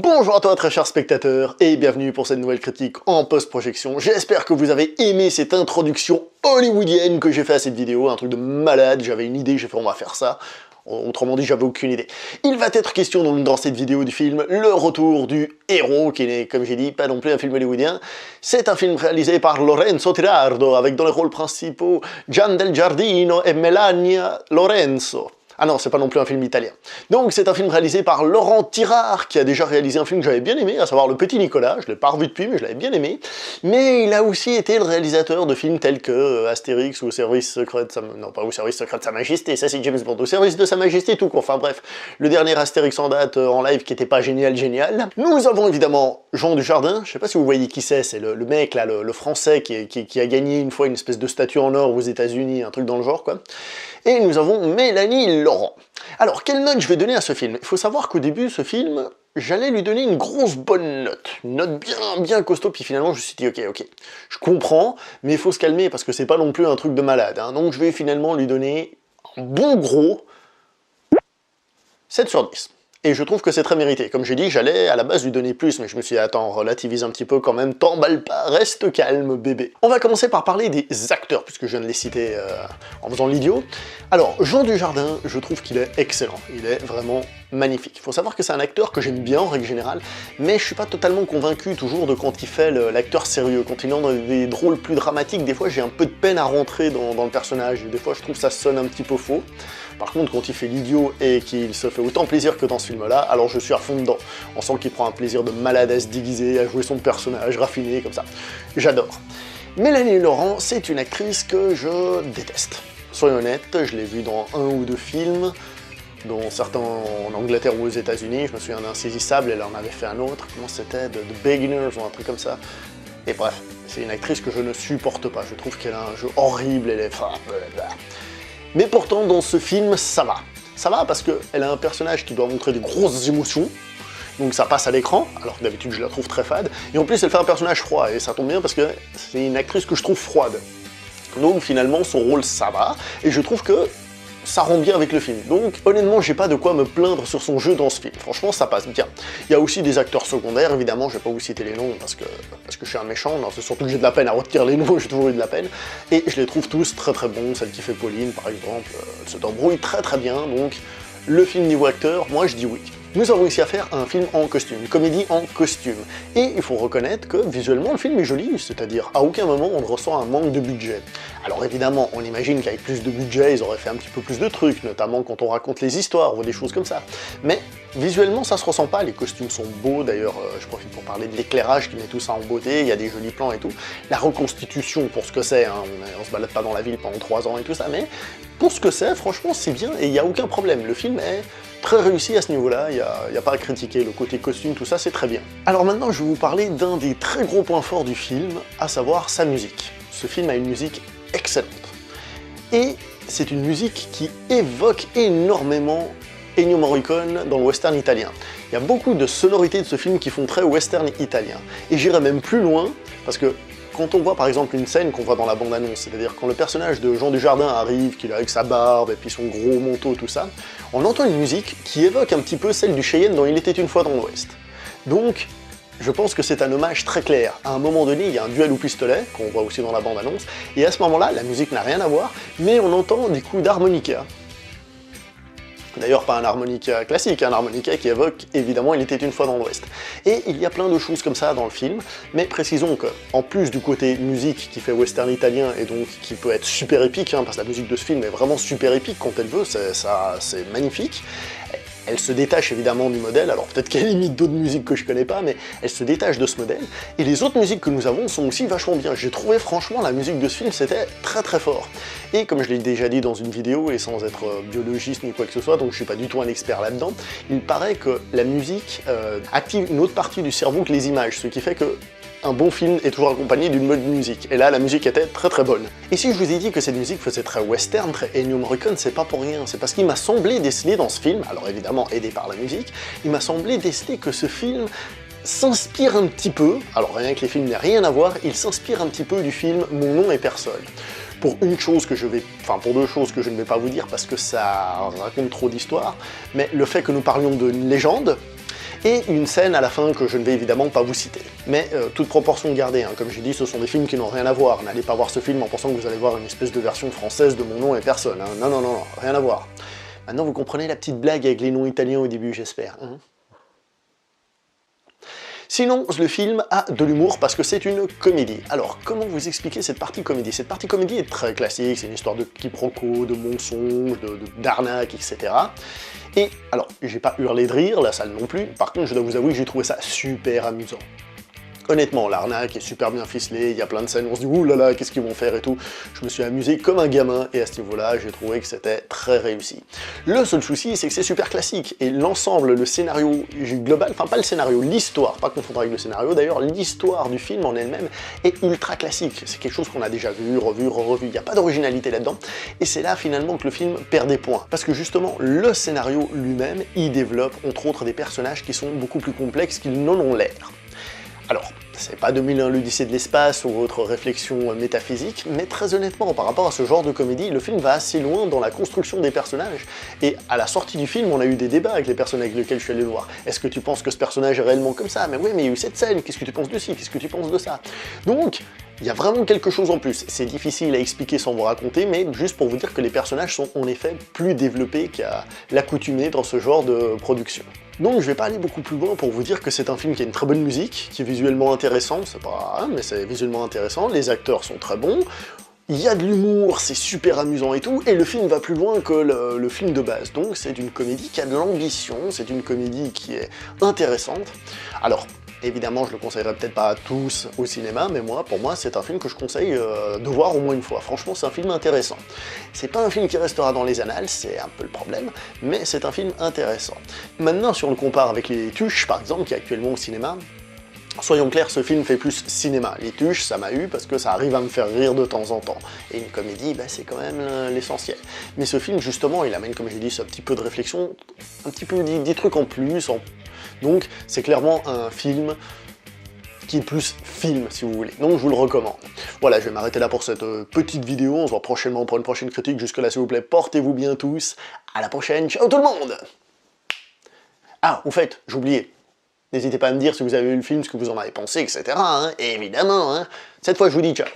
Bonjour à toi très chers spectateurs et bienvenue pour cette nouvelle critique en post-projection. J'espère que vous avez aimé cette introduction hollywoodienne que j'ai fait à cette vidéo, un truc de malade, j'avais une idée, j'ai fait on va faire ça. Autrement dit, j'avais aucune idée. Il va être question donc dans cette vidéo du film le retour du héros, qui n'est, comme j'ai dit, pas non plus un film hollywoodien. C'est un film réalisé par Lorenzo Tirardo, avec dans les rôles principaux Gian Del Giardino et Melania Lorenzo. Ah non, c'est pas non plus un film italien. Donc c'est un film réalisé par Laurent Tirard, qui a déjà réalisé un film que j'avais bien aimé, à savoir Le Petit Nicolas. Je l'ai pas revu depuis, mais je l'avais bien aimé. Mais il a aussi été le réalisateur de films tels que Astérix ou Service secret de sa... Non, pas au Service secret de Sa Majesté, ça c'est James Bond. Au Service de Sa Majesté tout court. Enfin bref, le dernier Astérix en date en live qui était pas génial. Nous avons évidemment Jean Dujardin. Je sais pas si vous voyez qui c'est le mec là, le français qui a gagné une fois une espèce de statue en or aux États-Unis, un truc dans le genre quoi. Et nous avons Mélanie Laurent. Alors, quelle note je vais donner à ce film? Il faut savoir qu'au début, ce film, j'allais lui donner une grosse bonne note. Une note bien costaud, puis finalement, je me suis dit, ok, je comprends, mais il faut se calmer, parce que c'est pas non plus un truc de malade. Hein. Donc je vais finalement lui donner un bon gros 7 sur 10. Et je trouve que c'est très mérité. Comme j'ai dit, j'allais à la base lui donner plus, mais je me suis dit, attends, relativise un petit peu quand même, t'emballe pas, reste calme, bébé. On va commencer par parler des acteurs, puisque je viens de les citer en faisant l'idiot. Alors, Jean Dujardin, je trouve qu'il est excellent. Il est vraiment magnifique. Il faut savoir que c'est un acteur que j'aime bien en règle générale, mais je suis pas totalement convaincu toujours de quand il fait l'acteur sérieux. Quand il est dans des rôles plus dramatiques, des fois j'ai un peu de peine à rentrer dans le personnage. Des fois je trouve que ça sonne un petit peu faux. Par contre, quand il fait l'idiot et qu'il se fait autant plaisir que dans ce film-là, alors je suis à fond dedans. On sent qu'il prend un plaisir de malade à se déguiser, à jouer son personnage raffiné comme ça. J'adore. Mélanie Laurent, c'est une actrice que je déteste. Soyons honnêtes, je l'ai vue dans un ou deux films, dont certains en Angleterre ou aux États-Unis. Je me souviens d'Insaisissable, elle en avait fait un autre. Comment c'était? De Beginners ou un truc comme ça. Et bref, c'est une actrice que je ne supporte pas. Je trouve qu'elle a un jeu horrible, elle est... Mais pourtant, dans ce film, ça va. Ça va parce qu'elle a un personnage qui doit montrer des grosses émotions, donc ça passe à l'écran, alors que d'habitude je la trouve très fade, et en plus elle fait un personnage froid, et ça tombe bien parce que c'est une actrice que je trouve froide. Donc finalement, son rôle, ça va, et je trouve que ça rend bien avec le film. Donc honnêtement, j'ai pas de quoi me plaindre sur son jeu dans ce film. Franchement, ça passe bien. Il y a aussi des acteurs secondaires, évidemment, je vais pas vous citer les noms parce que je suis un méchant, non, c'est surtout que j'ai de la peine à retenir les noms, j'ai toujours eu de la peine. Et je les trouve tous très bons, celle qui fait Pauline, par exemple, elle se débrouille très bien, donc le film niveau acteur, moi je dis oui. Nous avons réussi à faire un film en costume, une comédie en costume. Et il faut reconnaître que visuellement le film est joli, c'est-à-dire à aucun moment on ne ressent un manque de budget. Alors évidemment, on imagine qu'avec plus de budget, ils auraient fait un petit peu plus de trucs, notamment quand on raconte les histoires ou des choses comme ça. Mais visuellement, ça se ressent pas, les costumes sont beaux, d'ailleurs, je profite pour parler de l'éclairage qui met tout ça en beauté, il y a des jolis plans et tout. La reconstitution, pour ce que c'est, hein, on se balade pas dans la ville pendant 3 ans et tout ça, mais pour ce que c'est, franchement, c'est bien et il n'y a aucun problème. Le film est très réussi à ce niveau-là, il n'y a pas à critiquer, le côté costume, tout ça, c'est très bien. Alors maintenant, je vais vous parler d'un des très gros points forts du film, à savoir sa musique. Ce film a une musique excellente. Et c'est une musique qui évoque énormément Ennio Morricone dans le western italien. Il y a beaucoup de sonorités de ce film qui font très western italien. Et j'irai même plus loin, parce que quand on voit par exemple une scène qu'on voit dans la bande-annonce, c'est-à-dire quand le personnage de Jean Dujardin arrive, qu'il est avec sa barbe et puis son gros manteau, tout ça, on entend une musique qui évoque un petit peu celle du Cheyenne dans Il était une fois dans l'Ouest. Donc, je pense que c'est un hommage très clair. À un moment donné, il y a un duel au pistolet, qu'on voit aussi dans la bande-annonce, et à ce moment-là, la musique n'a rien à voir, mais on entend des coups d'harmonica. D'ailleurs, pas un harmonica classique, un harmonica qui évoque, évidemment, Il était une fois dans l'Ouest. Et il y a plein de choses comme ça dans le film, mais précisons que, en plus du côté musique qui fait western italien, et donc qui peut être super épique, hein, parce que la musique de ce film est vraiment super épique quand elle veut, c'est magnifique, elle se détache évidemment du modèle, alors peut-être qu'elle imite d'autres musiques que je connais pas, mais elle se détache de ce modèle, et les autres musiques que nous avons sont aussi vachement bien. J'ai trouvé franchement la musique de ce film, c'était très fort. Et comme je l'ai déjà dit dans une vidéo, et sans être biologiste ni quoi que ce soit, donc je suis pas du tout un expert là-dedans, il paraît que la musique active une autre partie du cerveau que les images, ce qui fait que un bon film est toujours accompagné d'une bonne musique, et là la musique était très très bonne. Et si je vous ai dit que cette musique faisait très western, très Ennio Morricone, c'est pas pour rien, c'est parce qu'il m'a semblé déceler dans ce film, alors évidemment aidé par la musique, il m'a semblé déceler que ce film s'inspire un petit peu, alors rien que les films n'aient rien à voir, il s'inspire un petit peu du film Mon nom est personne. Pour deux choses que je ne vais pas vous dire parce que ça raconte trop d'histoires, mais le fait que nous parlions d'une légende, et une scène à la fin que je ne vais évidemment pas vous citer. Mais toute proportion gardée, hein. Comme j'ai dit, ce sont des films qui n'ont rien à voir. N'allez pas voir ce film en pensant que vous allez voir une espèce de version française de Mon nom est personne. Hein. Non, non, non, non, rien à voir. Maintenant, vous comprenez la petite blague avec les noms italiens au début, j'espère. Hein. Sinon, le film a de l'humour parce que c'est une comédie. Alors, comment vous expliquer cette partie comédie? Cette partie comédie est très classique, c'est une histoire de quiproquo, de mensonges, d'arnaque, etc. Et, alors, j'ai pas hurlé de rire, la salle non plus, par contre, je dois vous avouer que j'ai trouvé ça super amusant. Honnêtement, l'arnaque est super bien ficelée, il y a plein de scènes où on se dit « Ouh là là, qu'est-ce qu'ils vont faire » et tout. Je me suis amusé comme un gamin, et à ce niveau-là, j'ai trouvé que c'était très réussi. Le seul souci, c'est que c'est super classique, et l'ensemble, le scénario global, enfin pas le scénario, l'histoire, pas confondre avec le scénario d'ailleurs, l'histoire du film en elle-même est ultra classique. C'est quelque chose qu'on a déjà vu, revu, revu, il n'y a pas d'originalité là-dedans, et c'est là finalement que le film perd des points. Parce que justement, le scénario lui-même, il développe entre autres des personnages qui sont beaucoup plus complexes qu'ils n'en ont l'air. Alors, c'est pas 2001 l'Odyssée de l'espace ou autre réflexion métaphysique, mais très honnêtement, par rapport à ce genre de comédie, le film va assez loin dans la construction des personnages, et à la sortie du film, on a eu des débats avec les personnes avec lesquelles je suis allé le voir. Est-ce que tu penses que ce personnage est réellement comme ça? Mais oui, mais il y a eu cette scène, qu'est-ce que tu penses de ci? Qu'est-ce que tu penses de ça? Donc, il y a vraiment quelque chose en plus. C'est difficile à expliquer sans vous raconter, mais juste pour vous dire que les personnages sont en effet plus développés qu'à l'accoutumée dans ce genre de production. Donc je vais pas aller beaucoup plus loin pour vous dire que c'est un film qui a une très bonne musique, qui est visuellement intéressant, c'est pas... mais c'est visuellement intéressant, les acteurs sont très bons, il y a de l'humour, c'est super amusant et tout, et le film va plus loin que le film de base. Donc c'est une comédie qui a de l'ambition, c'est une comédie qui est intéressante. Alors, évidemment, je le conseillerais peut-être pas à tous au cinéma, mais moi, pour moi, c'est un film que je conseille de voir au moins une fois. Franchement, c'est un film intéressant. C'est pas un film qui restera dans les annales, c'est un peu le problème, mais c'est un film intéressant. Maintenant, si on le compare avec Les Tuches, par exemple, qui est actuellement au cinéma, soyons clairs, ce film fait plus cinéma. Les Tuches, ça m'a eu parce que ça arrive à me faire rire de temps en temps. Et une comédie, bah, c'est quand même l'essentiel. Mais ce film, justement, il amène, comme j'ai dit, ce petit peu de réflexion, un petit peu des trucs en plus, donc c'est clairement un film qui est plus film, si vous voulez. Donc je vous le recommande. Voilà, je vais m'arrêter là pour cette petite vidéo. On se voit prochainement pour une prochaine critique. Jusque-là, s'il vous plaît, portez-vous bien tous. À la prochaine. Ciao tout le monde! Ah, au fait, j'oubliais. N'hésitez pas à me dire si vous avez vu le film, ce que vous en avez pensé, etc. Hein, évidemment, hein. Cette fois, je vous dis ciao.